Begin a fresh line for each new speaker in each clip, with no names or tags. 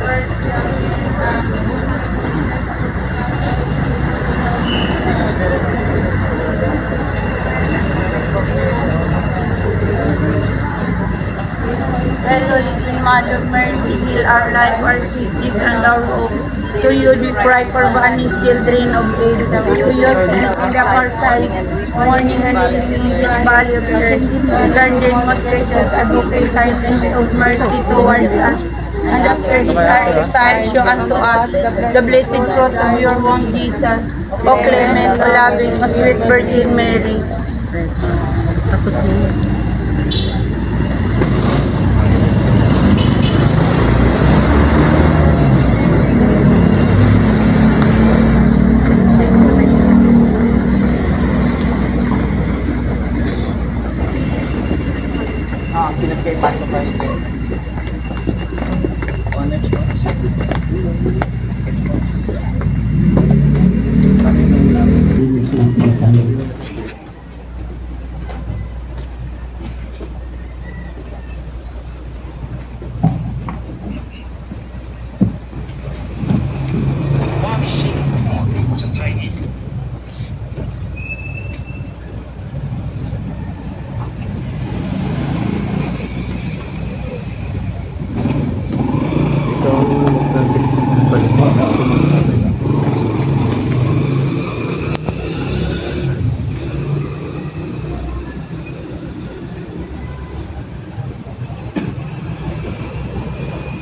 Holy Queen Mother of Mercy, heal our life, our cities, and our hope. To you we cry for banished children of faith. To you send up our sight, morning and evening in this valley of earth. Guardian most precious advocate, kindness of mercy towards us. And after this our exile, show unto us the blessed fruit of your womb, Jesus. O clement, O loving, O sweet Virgin Mary.
Pasok pa rin.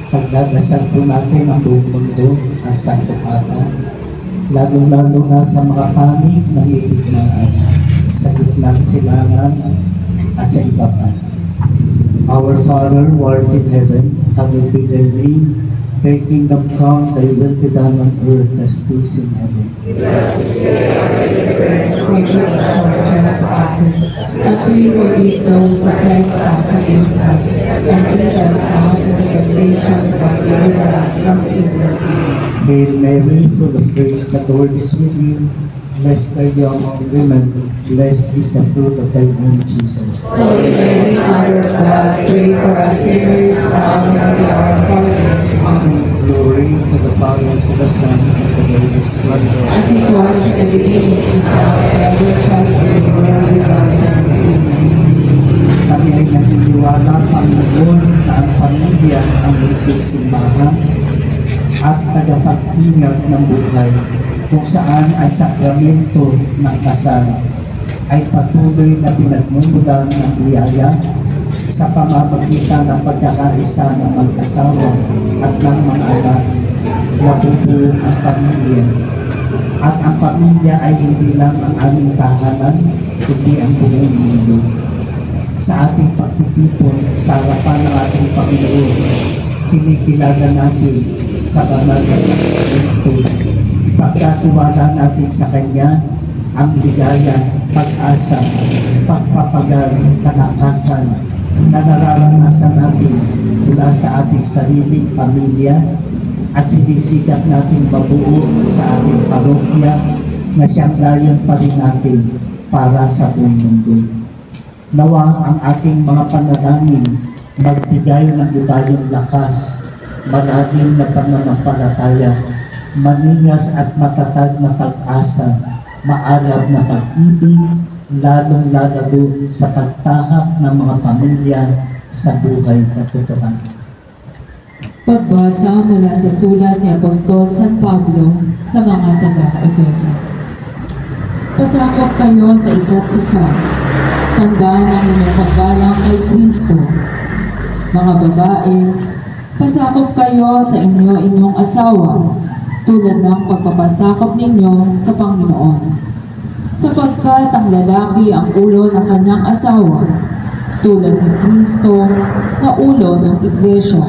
Pagdadasal po natin ang buong mundo ng Santo Papa, lalo-lalo na sa mga panig ng litigmaan, sa gitnang silangan at sa iba pa. Our Father, who art in heaven, hallowed be thy name. Thy kingdom come, thy will be done on earth as it is in heaven.
Forgive us our trespasses, as we forgive those who trespass against us, and lead us not into temptation, but deliver us from evil.
Hail Mary, full of grace, the Lord is with you. Blessed are you among women, blessed is the fruit of thy womb, Jesus.
Holy Mary, Mother of God, pray for us sinners, now and at the hour of our death. Amen.
Glory to the Father, to the Son, and to the Holy Spirit.
As it was in the beginning, is now, and ever shall be, world without end. Amen.
Kami ay naniniwala, Panginoon, na ang pamilya ang munting simbahan at tagapag-ingat ng buhay, kung saan ay sakramento ng kasal ay patuloy na pinagmumulan ng biyaya sa pamamagitan ng pagkakaisa ng mag-asawa at ng mga anak, nabubuo ang pamilya. At ang pamilya ay hindi lang ang aming tahanan, kundi ang buong mundo. Sa ating pagtitipon sa harapan ng ating Panginoon, kinikilala natin sa banal na sakramento. Pagkatiwala natin sa Kanya ang ligaya, pag-asa, pagpapagal, kalakasan na nararanasan natin mula sa ating sariling pamilya at sinisikap natin mabuo sa ating parokya na siyang layon pa rin natin para sa buong mundo. Nawa ang ating mga panalangin magbigay ng ibayong lakas, malalim na pananampalataya, maningas at matatag na pag-asa, maalab na pag-ibig, lalong-lalalo sa pagtahak ng mga pamilya sa buhay katotohanan.
Pagbasa mula sa sulat ni Apostol San Pablo sa mga taga-Efeso. Pasakop kayo sa isa't isa, tandaan ang inyong paggalang kay Kristo. Mga babae, pasakop kayo sa inyong asawa, tulad ng pagpapasakop ninyo sa Panginoon. Sapagkat ang lalaki ang ulo ng kanyang asawa, tulad ni Kristo na ulo ng Iglesia,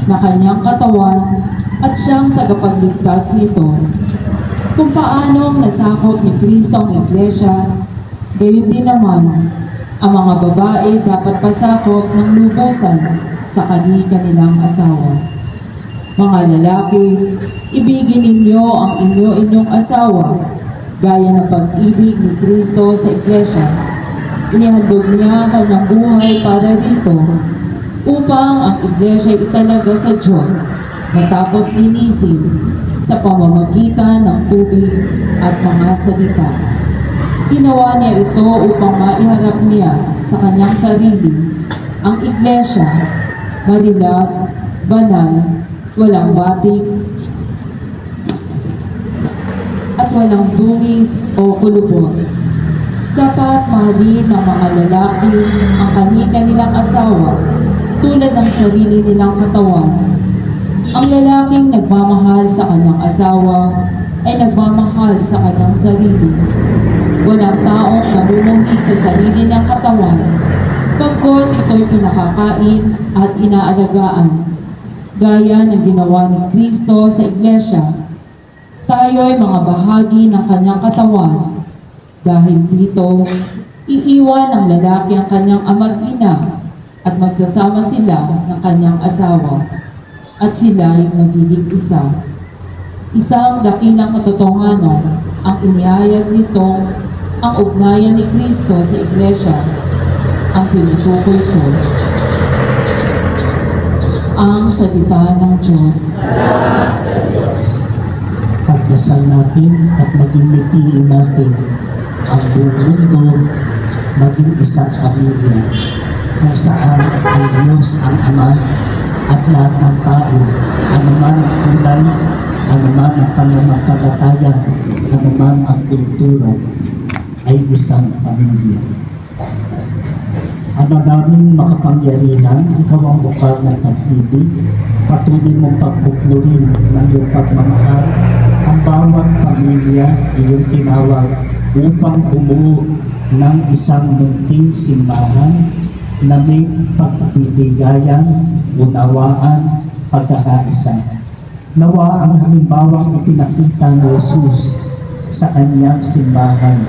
na kanyang katawan at siyang tagapagligtas nito. Kung paanong nasakop ni Kristo ang Iglesia, gayon din naman, ang mga babae dapat pasakop ng lubusan sa kanilang asawa. Mga lalaki, ibigin ninyo ang inyong asawa, gaya ng pag-ibig ni Kristo sa Iglesia. Inihandog niya ang kanyang buhay para dito, upang ang Iglesia italaga sa Diyos matapos linisin sa pamamagitan ng tubig at mga salita. Ginawa niya ito upang maiharap niya sa kanyang sarili ang iglesia, marilag, banal, walang batik, at walang dungis o kulubot. Dapat mahalin ng mga lalaki ang kani-kanilang asawa tulad ng sarili nilang katawan. Ang lalaking nagmamahal sa kanyang asawa ay nagmamahal sa kanyang sarili. Walang taong namumuhi sa sarili ng katawan, pagkos ito'y pinakakain at inaalagaan. Gaya ng ginawa ni Kristo sa iglesia, tayo'y mga bahagi ng kanyang katawan. Dahil dito, iiwan ng lalaki ang kanyang ama't ina at magsasama sila ng kanyang asawa at sila ay magiging isa. Isang dakilang katotohanan ang inihayag nito ang ugnayan ni Kristo sa iglesia, ang tinutukoy ko. Ang salita ng Diyos.
Pagdasal natin at maging mitiin natin ang buong mundo maging isang pamilya kung saan ang Diyos ang Ama at lahat ng tao, anuman ang kulay, anuman ang pananampalataya, anuman ang kultura, ay isang pamilya. Ang daming makapangyarihan, ikaw ang bukal ng pag-ibig, patuloy mong pagbuklurin ng iyong pagmamahal, ang bawat pamilya iyong tinawag upang bumuo ng isang munting simbahan na may pagbibigayan, unawaan, pagkakaisa. Nawa ang halimbawang ipinakita ni Jesus sa kanyang simbahan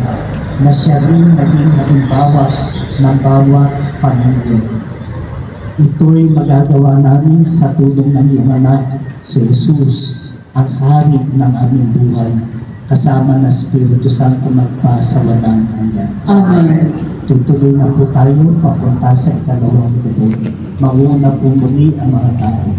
na siya rin naging halimbawa ng bawat pamilya. Ito'y magagawa namin sa tulong ng iyong anak, si Jesus, ang hari ng aming buhay, kasama ng Espiritu Santo magpa sa walang hanggan.
Amen.
Tutuloy na po tayo papunta sa ikalawang kubo. Mauna po muli ang mga tao.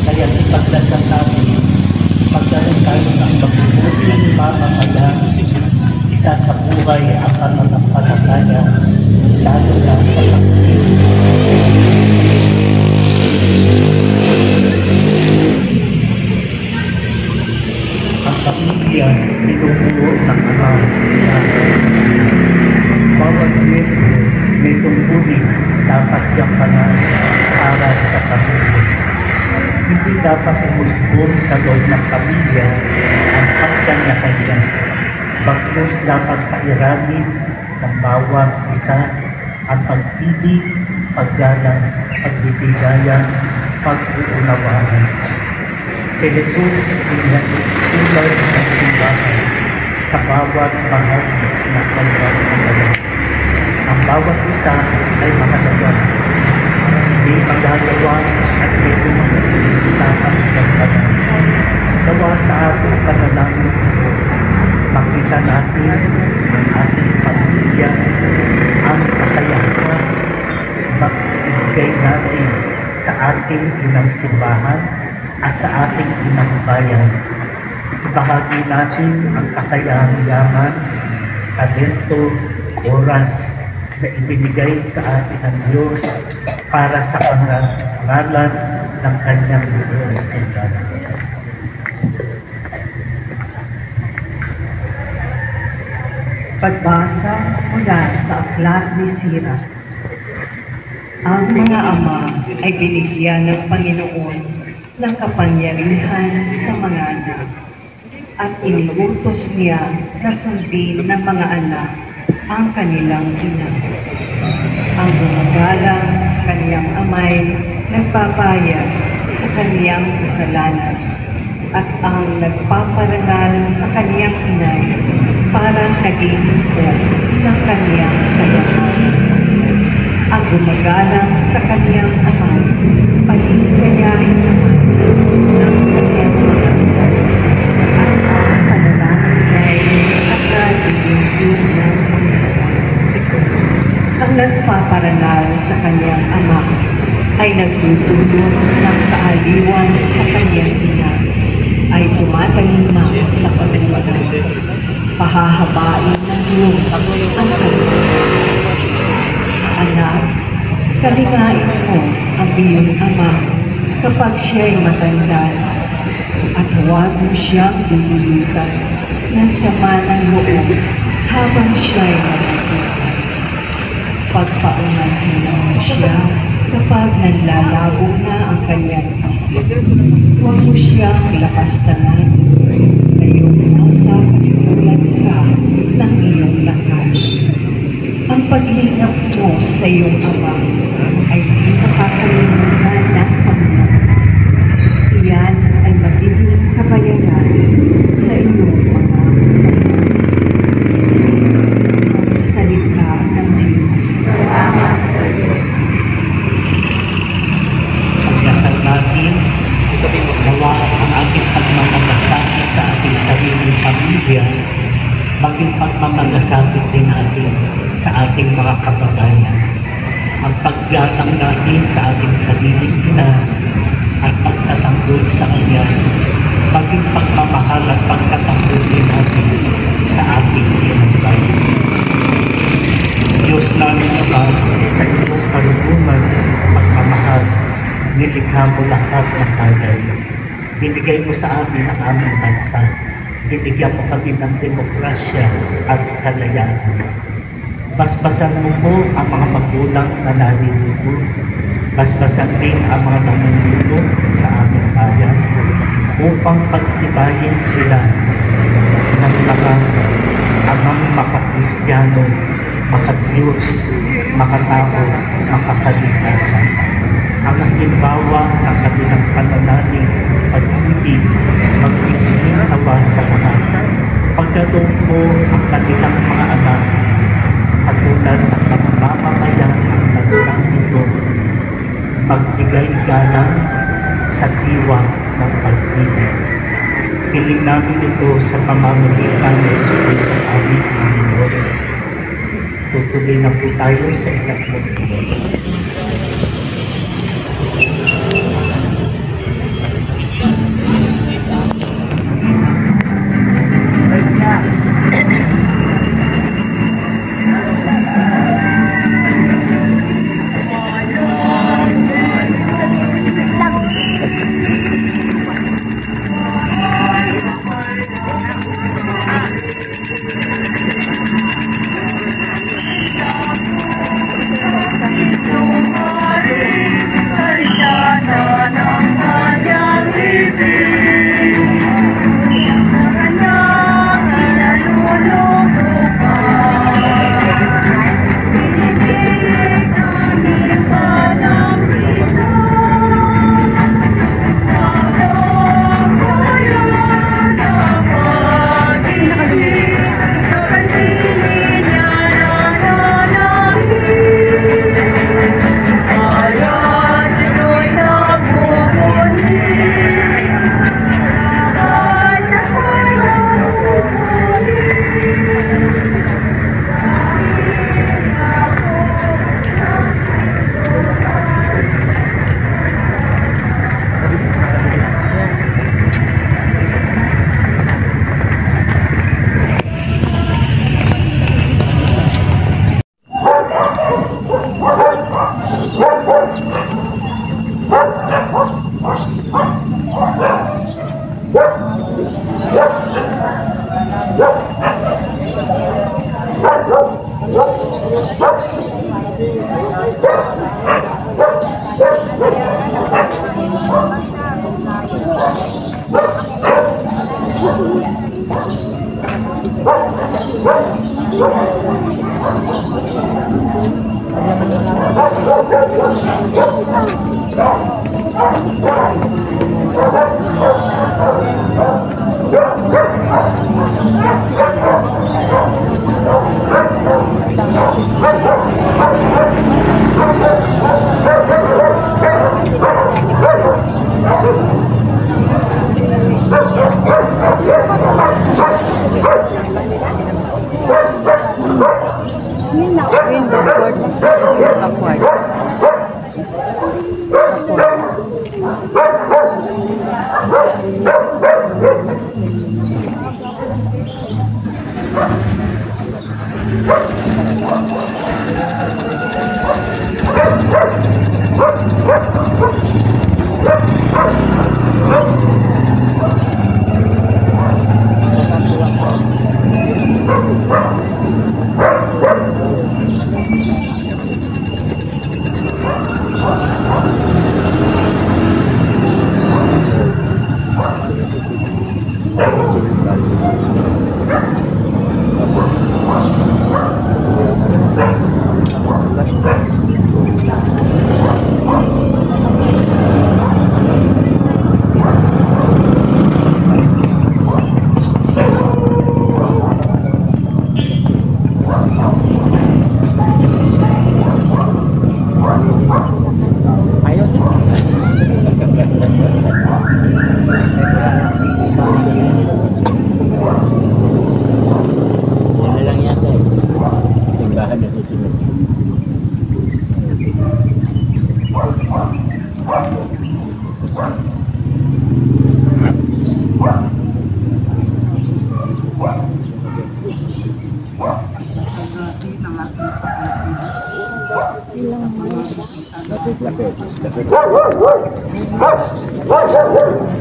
Kaya ipagdasal natin, magkaroon tayo ng mabubuting mamamayan, isa sa buhay ang pananampalataya, lalo na sa pagkakas. Ang pamilya, pinupuo ng ama. Bawat miyembro may tungkulin dapat yampanan para sa pamilya. Hindi dapat umusbong sa loob ng pamilya ang pagkanya-kanya. Bagkus dapat pairamin ng bawat isa ang pag-ibig, paggalang, pagbibigayan, pag-uunawaan. Si Jesus ay nagtutulad ng simbahan sa bawat bahagi ng kanyang paggalang. Ang bawat isa ay mahalaga. Hindi magagawa at may dapat pagkakas. Gawa sa ating panalangin ito, makita natin ang ating pamilya, ang kakayahan, magbigay natin sa ating inang simbahan at sa ating inang bayan. Ibahagi natin ang kakayahan, talento, oras na ibinigay sa atin ng Diyos para sa pangalan ng kanyang buong simbahan.
Pagbasa mula sa aklat ni Sirach. Ang mga ama ay binigyan ng Panginoon ng kapangyarihan sa mga anak at iniutos niya na sundin ng mga anak ang kanilang ina. Ang gumagalang sa kaniyang amay nagpapayag sa kaniyang kasalanan at ang nagpaparangal sa kaniyang inay parang naging ito ng kaniyang kayamanan. Ang gumagalang sa kaniyang amay pagkikayahin naman ng kaniyang mga anak at ang panalangin ay nakagiging ng Panginoon. Ang nagpaparangal sa kaniyang ama ay nagtutulong ng kaaliwan sa kaniyang ina, ay tumatalima sa pagmamahal. Pahahabain ng Diyos ang kaniyang anak. Kalingain mo ang iyong ama kapag siya'y matanda at huwag mo siyang dululutan ng sama ng loob habang siya'y nagsisikap. Pagpaungahin mo siya kapag nanlalabo na ang kanyang isip. Huwag mo siyang lakastanan. Ngayong nasa kasiguran ka ng iyong lakas. Ang paglingap mo sa iyong ama ay di makakalimutan ng Panginoon. Iyan ay magiging kabayaran sa iyong mga salita ng Diyos.
Pagdasal natin, nawa ang ating pagmamalasakit sa ating sariling pamilya, maging pagmamalasakit din natin sa ating mga kababayan. Ang paggalang natin sa ating sariling ina at pagtatanggol sa kanya, maging pagmamahal at pagtatanggol din natin sa ating inang bayan. Diyos namin naman sa iyong karunungan, pagmamahal, nilikha mo lahat ng bagay. Binigay mo sa amin ang aming bansa. Binigyan mo kami ng demokrasya at kalayaan. Basbasan mo po ang mga magulang na nalilito. Basbasan din ang mga namumuno sa aming bayan upang pagtibayin sila ng mga amang makakristyano
makadiyos, makatao, makakaligtasan. Ang halimbawa ng kanilang pananalig, pag-ibig, magpipinawa sa lahat. Pagkalong mo ang kanilang mga anak, katulad ng mamamayan ng bansang ito, magbigay galang sa diwa ng pag-ibig. Piling namin ito sa pamamagitan ng Jesus ang aming Panginoon. Tutuloy na po tayo sa ikatlong tuloy.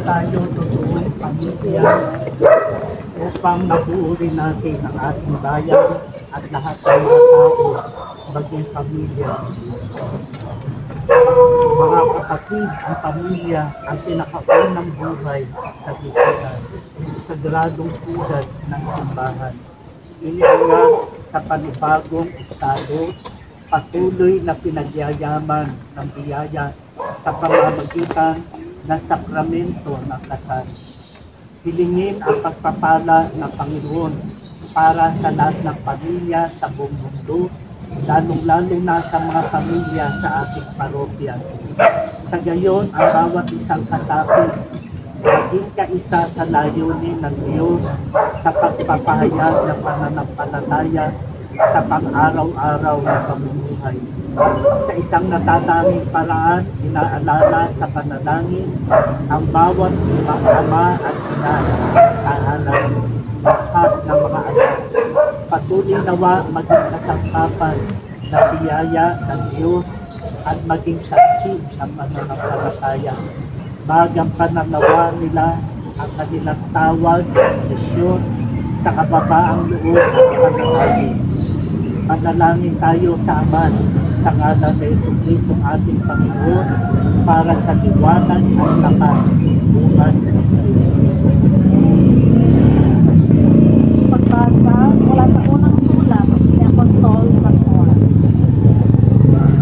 Tayo tutuloy pamilya upang mabuurin natin ang ating bayan at lahat ng mga tao, baging pamilya. Mga kapatid, ang pamilya ang pinakaunang buhay sa lipunan, sa gradong tulad ng simbahan. Iniulat sa panibagong estado, patuloy na pinagyayaman ng biyaya sa pamamagitan ng sakramento ng kasal. Hilingin ang pagpapala ng Panginoon para sa lahat ng pamilya sa buong mundo, lalong-lalo na sa mga pamilya sa ating parokya. Sa gayon, ang bawat isang kasapi maging kaisa sa layunin ng Diyos sa pagpapahayag ng pananampalataya sa pang-araw-araw na pamumuhay. Sa isang natatanging paraan, inaalala sa panalangin ang bawat ama at ina, tahanan, lahat ng mga anak. Patuloy nawa maging kasangkapan na biyaya ng Diyos at maging saksi ng pananampalataya. Magampanan nawa nila ang kanilang tawag at misyon sa kababaang loob ng panalangin. Manalangin tayo sa Ama, sa ngalan ni Jesucristo ating Panginoon, para sa liwanag at lakas bungad sa Espiritu.
Pagbasa mula sa unang sulat ni Apostol San Juan.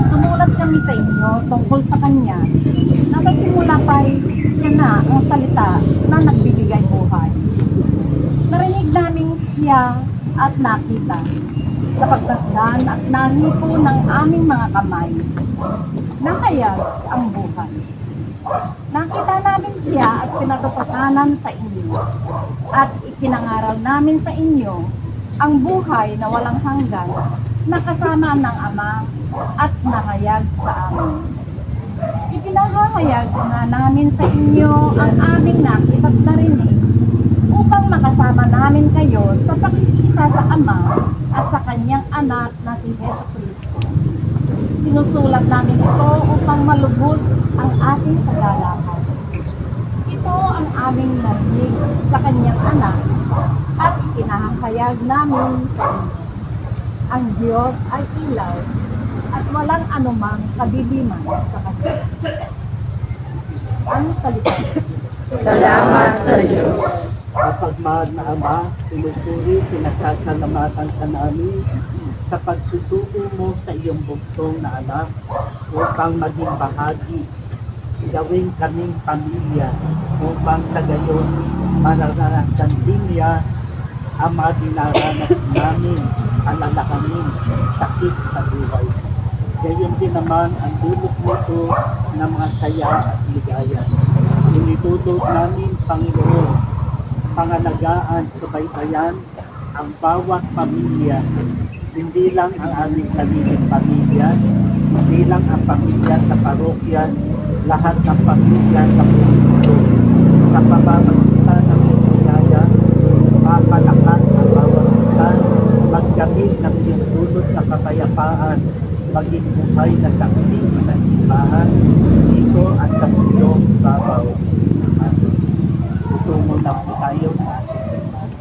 Sumulat kami sa inyo tungkol sa Kanya. Nasa simula pa'y siya na ang salita na nagbibigay buhay. Narinig namin siya at nakita. Napagtasdan at nanipo ng aming mga kamay. Nakayag ang buhay. Nakita namin siya at pinatututanan sa inyo. At ikinangaral namin sa inyo ang buhay na walang hanggan na kasama ng Ama at nahayag sa amin. Ipinahahayag nga namin sa inyo ang aming nakita at narinig upang makasama namin kayo sa pakikiisa sa Ama at sa Kanyang Anak na si Jesucristo. Sinusulat namin ito upang malubos ang ating kagalakan. Ito ang aming narinig sa Kanyang Anak at ikinahahayag namin sa inyo. Ang Diyos ay ilaw at walang anumang kadiliman sa Kanya. Ang salita.
Salamat sa Diyos.
Mapagmahal na Ama, pinupuri, pinasasalamatan ka namin sa pagsusuko mo sa iyong bugtong na anak upang maging bahagi. Gawin kaming pamilya upang sa gayon mararanasan din niya ang mga dinaranas namin, alalahanin, sakit sa buhay. Gayon din naman ang dulot nito ng mga saya at ligaya. Initutog namin, Panginoon, pangalagaan, subaybayan ang bawat pamilya, hindi lang ang aming sariling pamilya, hindi lang ang pamilya sa parokya, lahat ng pamilya sa buong mundo. Sa pamamagitan ng biyaya, mapalakas ang bawat isa, maggamit ng iyong dulot na kapayapaan, maging buhay na saksi ng simbahan dito at sa mundong babaw. Tungo na po tayo sa ating simbahan.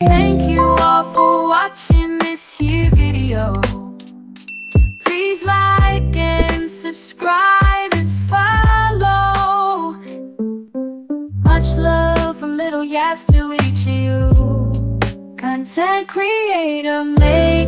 Thank you all for watching this here video. Please like and subscribe and follow. Much love from Little Yas to each of you. Content creator made